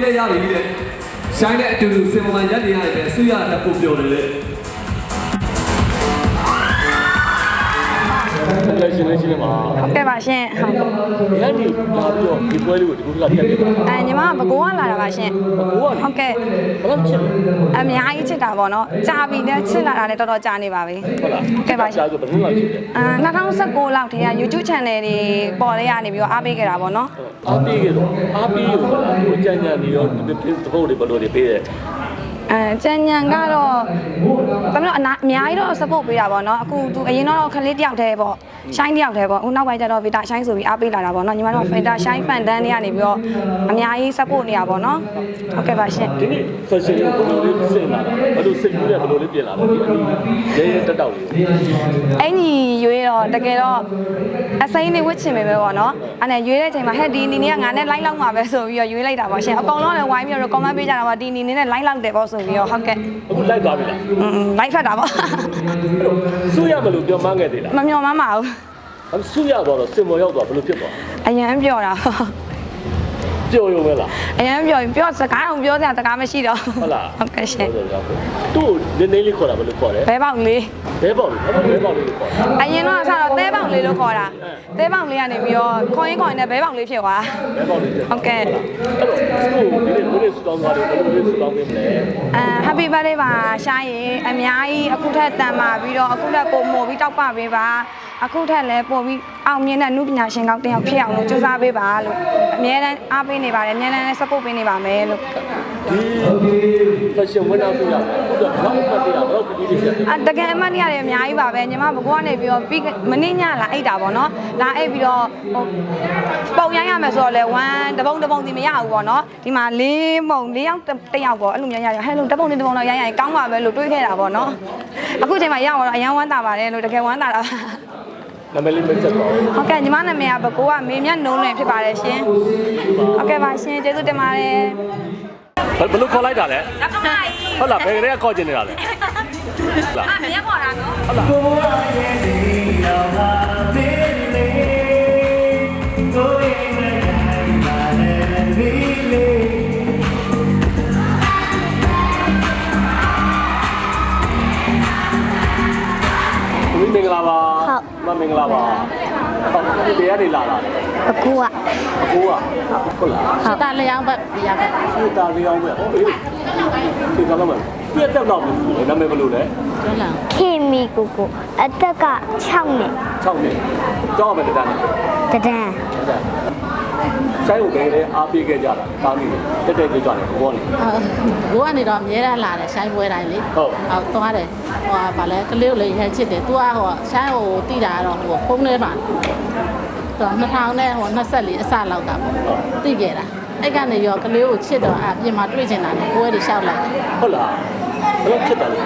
ခဲ့ရပြီတဲ့ရှိုင်းတဲ့အတူတူစင်ပေါ်မှာရက်နေရတဲ့အဆူရတက်ဖို့ပြောတယ်လေလက်ရှင်လေးရှိနေမှာဟုတ်ကဲ့ပါရှင်ဟုတ်ညနေလာပြီးတော့ဒီပွဲလေးကိုဒီကုကပြတ်နေပါညီမဘကိုးကလာတာပါရှင်ဘကိုးကဟုတ်ကဲ့ဘယ်လိုချစ်အများကြီးချစ်တာပေါ့နော်ကြာပြီနဲ့ချစ်လာတာလည်းတော်တော်ကြာနေပါပြီဟုတ်လားဟုတ်ကဲ့ပါရှင်ကြာဆိုဘယ်လိုလောက်ချစ်လဲ2019လောက်တည်းက YouTube channel တွေပေါ်လေးရနေပြီးတော့အားပေးခဲ့တာပေါ့နော်အားပေးခဲ့တော့အားပေးရောလားကိုကြံ့ကြံ့နေရောဒီသဘောတွေဘယ်လိုတွေပေးတယ်ကျန်ညံကတော့ကျွန်တော်အများကြီးတော့ support ပေးတာပေါ့နော်အခုသူအရင်တော့ခလေးတယောက်တည်းပေါ့ရှိုင်းတယောက်တည်းပေါ့အခုနောက်ပိုင်းကျတော့ Vita ရှိုင်းဆိုပြီးအားပေးလာတာပေါ့နော်ညီမတို့ Vita ရှိုင်း fan တန်းတွေကနေပြီးတော့အများကြီး support နေရပါတော့ဟုတ်ကဲ့ပါရှင်ဒီနေ့ fashion ကိုဘယ်လိုလေးစင်လာတာဘယ်လိုစိတ်ကူးရဘယ်လိုလေးပြင်လာလဲဒီအနည်းရဲတက်တောက်လေးအဲ့ညီရွေးတော့တကယ်တော့အစိမ်းလေးဝစ်ချင်ပဲပေါ့နော်အဲ့နဲ့ရွေးတဲ့အချိန်မှာဟဲ့ဒီနီနေကငါနဲ့ like လောက်မှာပဲဆိုပြီးတော့ရွေးလိုက်တာပေါ့ရှင်အကောင်လုံးလည်းဝိုင်းပြီးတော့ comment ပေးကြတာပါဒီနီနေနဲ့ like လောက်တယ်ပေါ့ဆိုပြီးတော့ဟုတ်ကဲ့အခု like သွားပြီလားlike ဖတ်တာပေါ့စူရမလို့ပြောမှန်းခဲ့သေးလားမမျော်မှန်းပါဘူးစူရတော့စင်မော်ရောက်သွားဘယ်လိုဖြစ်သွားအရင်ပြောတာပြောရုံပဲလားအရင်ပြောစကားအောင်ပြောစရာစကားမရှိတော့ဟုတ်လားဟုတ်ကဲ့ရှင်သူ့နည်းနည်းလေးခေါ်တာဘယ်လိုခေါ်လဲဘဲပေါက်လေးဘဲပေါက်လေးလို့ခေါ်အရင်တော့ဆရာတော့သဲပေါက်လေးလို့ခေါ်တာသဲပေါက်လေးကနေပြီးတော့ခေါင်းရင်းခေါင်းနဲ့ဘဲပေါက်လေးဖြစ်သွားဘဲပေါက်လေးဟုတ်ကဲ့အဲ့တော့သူ့ဒီနေ့စတောင်းသွားတယ်ဘယ်လိုစတောင်းပေးမလဲHappy birthday ပါရှားရင်အများကြီးအခုထက်တန်ပါပြီးတော့အခုထက်ပုံမို့ပြီးတောက်ပပေးပါအခုထက်လည်းပို့ပြီးအောင်မြင်တဲ့နုပညာရှင်ကောင်းတစ်ယောက်ဖြစ်အောင်လို့ကြိုးစားပေးပါလို့အများနဲ့အားပေးနေပါတယ်အများနဲ့ support ပေးနေပါမယ်လို့ဒီ fashion ဝင်အောင်ဆိုရဟုတ်တော့ဘာမှမသိရတော့ဒီလိုဖြစ်တကယ်အမှတ်ရရတယ်အများကြီးပါပဲညီမဘကောကနေပြီးတော့မနေ့ညလာအိတ်တာပေါ့နော်လာအိတ်ပြီးတော့ပုံရိုင်းရမယ်ဆိုတော့လေ1တပုံစီမရဘူးပေါ့နော်ဒီမှာ4ယောက်တစ်ယောက်ပေါ့အဲ့လိုမျိုးရရဟဲ့လို့တပုံတော့ရိုင်းရင်ကောင်းပါပဲလို့တွေးခဲ့တာပေါ့နော်အခုချိန်မှာရတော့အရန်ဝမ်းသာပါတယ်လို့တကယ်ဝမ်းသာတာနာမည်လေးမိတ်ဆက်ပါဦးဟုတ်ကဲ့ညီမနာမည်ကဘကိုကမေမြတ်နှုံးလွင်ဖြစ်ပါတယ်ရှင်ဟုတ်ကဲ့ပါရှင်ကျေးဇူးတင်ပါတယ်ဘယ်လိုခေါ်လိုက်တာလဲဟုတ်လားဘယ်ကလေးကခေါ်ကျင်နေတာလဲဟုတ်လားမရခေါ်တာနော်ဟုတ်လားမင်္ဂလာပါဟုတ်မင်္ဂလာပါဟုတ်ဒီတရားတွေလာတာအကူကဟုတ်လားဟုတ်တာလျောင်းပဲရပဲတာလျောင်းပဲဟုတ်ပြီဒီကတော့မှပြတ်တက်တော့ဘူးနာမည်ဘယ်လိုလဲကျောင်းလာခင်မီကိုအသက်က6နှစ်6နှစ်ကျောင်းမယ်တန်းဆိုင်ကိုပဲလေအားပေးခဲ့ကြတာတားမိတယ်တက်ကြွတယ်ဘောနေဘိုးကနေတော့အများရလာတယ်ဆိုင်ပွဲတိုင်းလေဟုတ်သွားတယ်ဟိုဗာလဲကလေးကိုလည်းရမ်းချစ်တယ်သူကဟိုဆိုင်ကိုတီးတာတော့ဟိုဖုန်းထဲမှာသူ2000နဲ့ဟို24အစလောက်ကပေါ့တီးခဲ့တာအဲ့ကနေရောကလေးကိုချစ်တော့အပြင်မှာတွေ့ချင်တာကိုယ်တွေရှောက်လိုက်ဟုတ်လားဘယ်လိုချစ်တယ်လဲ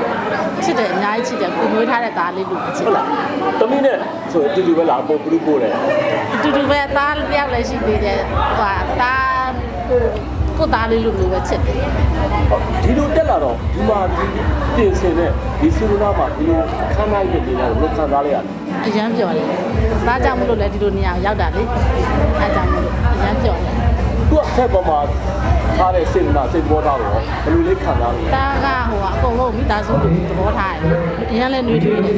ချစ်တယ်အများကြီးချစ်တယ်ကိုမွေးထားတဲ့သားလေးလူချစ်ဟုတ်လားတမီးနဲ့ဆိုတူတူပဲလားပို့ဘူးပို့တယ်တူတူပဲသားတယောက်လည်းရှိသေးတယ်ဟိုသားကိုသားလေးလူမျိုးပဲချစ်တယ်ဒီလိုတက်လာတော့ဒီမှာပြင်ဆင်တဲ့ဒီစီရိုနာမှာဒီလိုခန်းနိုင်တဲ့နေရာကိုဘယ်ခံစားလဲရလဲအရန်ပြော်တယ်သားကြောင့်မလို့လဲဒီလိုနေရာရောက်တာလေအဲကြောင့်မလို့အရန်ပြော်တယ်သူ့အထက်ပေါ်မှာထားတဲ့စိတ်ပေါ်ထားတော့ဘယ်လိုလေးခံစားလဲတာကဟိုအကုန်လုံးမိသားစုကိုသဘောထားတယ်အရင်လည်းနှွေးထွေးတယ်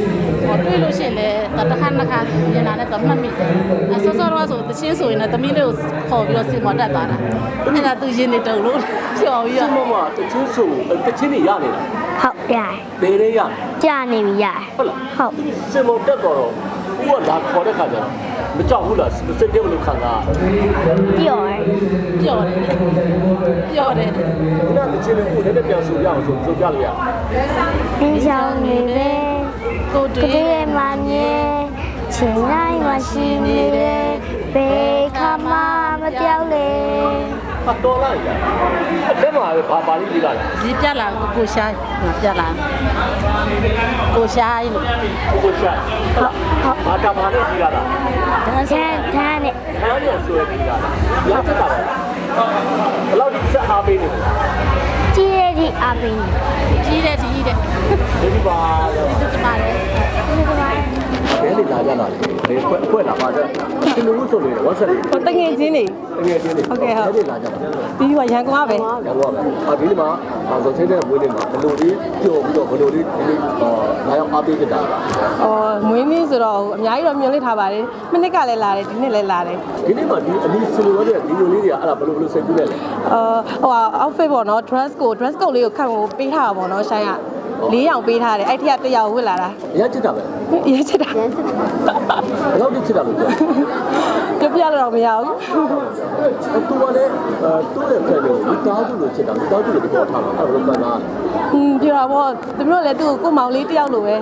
ဟောတွေးလို့ရှိရင်လည်းတစ်ခါနှစ်ခါညနာနဲ့တော့မှတ်မိတယ်ဆောစောတော့ဆိုတချင်းဆိုရင်လည်းသမီးလေးကိုခေါ်ပြီးတော့စင်မော်တက်သွားတာအဲ့ဒါသူရင်နေတုံလို့ပြောပြီးတော့စင်မော်ကတချင်းဆိုတချင်းနေရနေတာဟုတ်ရတယ်ဘယ်လေးရကြာနေပြီရဟုတ်လားဟုတ်စင်မော်တက်တော့ဦးကလာခေါ်တဲ့ခါကျတော့မကြောက်ဘူးလားစိတ်ထဲဘယ်လိုခံစားပျော်တယ်ခုနကချင်းလေးကိုလည်းပြန်ဆိုရအောင်ဆိုပြလို့ရဒီဆောင်နေလေကိုတည်းရဲ့မမြဲချင်နိုင်မရှိနေလေဘေးခါမှမပြောင်းလေပတ်တော်လိုက်ရအဲ့မှာဘာလေးပြီးလာလဲဒီပြလာကိုရှားပြလာကိုရှားလို့ဟုတ်ဘာတာဘာလေးပြီးလာတာထန်းနဲ့ဆိုရပြီးလာတာလောက်တက်တာပဲဘယ်လောက်ဒီစအားပေးနေလဲကြီးရဒီ တိအားပေးနေကြီးတဲ့ကြီးတဲ့ ဒီပါ ဒီစပါတယ်ဒီစပါ ဘယ်လေလာကြတာလဲခွဲလာပါတဲ့ဒီလိုလို့ဆိုနေတယ် WhatsApp လေး ဟိုတငယ်ချင်းတွေ တကယ်ချင်းနေဘယ်လေလာကြတာ ဒီကရန်ကုန်ကပဲ ရပါမယ်ဒီမှာဆိုချင်းတဲ့ဝင်းနေမှာဘယ်လိုလေးကြော်ပြီးတော့ဘယ်လိုလေးဒီလာရောက်အားပေးကြတာ မွေးနေ့ဆိုတော့အများကြီးတော့မျှော်လင့်ထားပါတယ်မနစ်ကလည်းလာတယ်ဒီနေ့လည်းလာတယ် ဒီနေ့မှာဒီအနီးဆူလို့ရတဲ့ဒီလိုလေးတွေကအဲ့ဒါဘယ်လိုစိတ်ကူးလဲလဲ ဟို outfit ပေါ့နော် dress code လေးကိုခန့်ကိုပေးထားတာပေါ့နော်ရှိုင်းက၄ရောင်ပေးထားတယ်အဲ့ထက်တစ်ယောက်ဝတ်လာတာ ရချစ်တာပဲ ရေးချစ်တာ ဘယ်လောက်ချစ်တာလို့ပြော ပြပြတော့မရဘူး သူကလည်းသူ့ရဲ့ဖက်ကိုမိသားစုလိုချစ်တာမိသားစုလိုပြောထားတာအဲ့လိုပန်းတာ ပြောတာပေါ့သူတို့လည်းသူ့ကိုမောင်လေးတစ်ယောက်လိုပဲ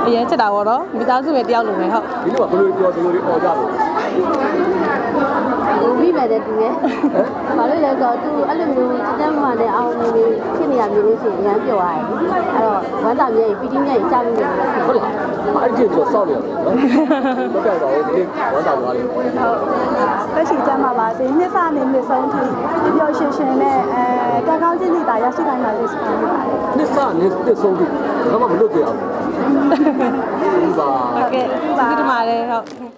အရင်ချစ်တာပေါ့နော်မိသားစုပဲတစ်ယောက်လိုပဲဟုတ် ဒီလိုကဘယ်လိုပြောဒီလိုလေးអော်ကြလို့ မိမယ်တဲ့သူရဲ့ဘာလို့လဲဆိုတော့သူအဲ့လိုမျိုးစတဲ့မှလည်းအောင်နေဖြစ်နေရမျိုးလို့ရှိရင်အများပြောရတယ်အဲ့တော့ဝမ်းသာမြေကြီးပီတိမြေကြီးကြားလို့ရတယ် ဟုတ်လားအဲ့ဒီတော့စောက်ရတယ်နော်မပြောက်တော့ဒီဝမ်းသာသွားတယ် တက်ရှိကြမှာပါစေနှစ်စနေနှစ်ဆုံးထိပျော်ရွှင်ရွှင်နဲ့ကောင်းကောင်းချင်းစီတာရရှိနိုင်ပါစေဆုတောင်းပါတယ် နှစ်စနှစ်ဆုံးပြီဘာမှမလုပ်ကြအောင်ဒီပါ ဟုတ်ကဲ့ဒီမှာလည်းဟုတ်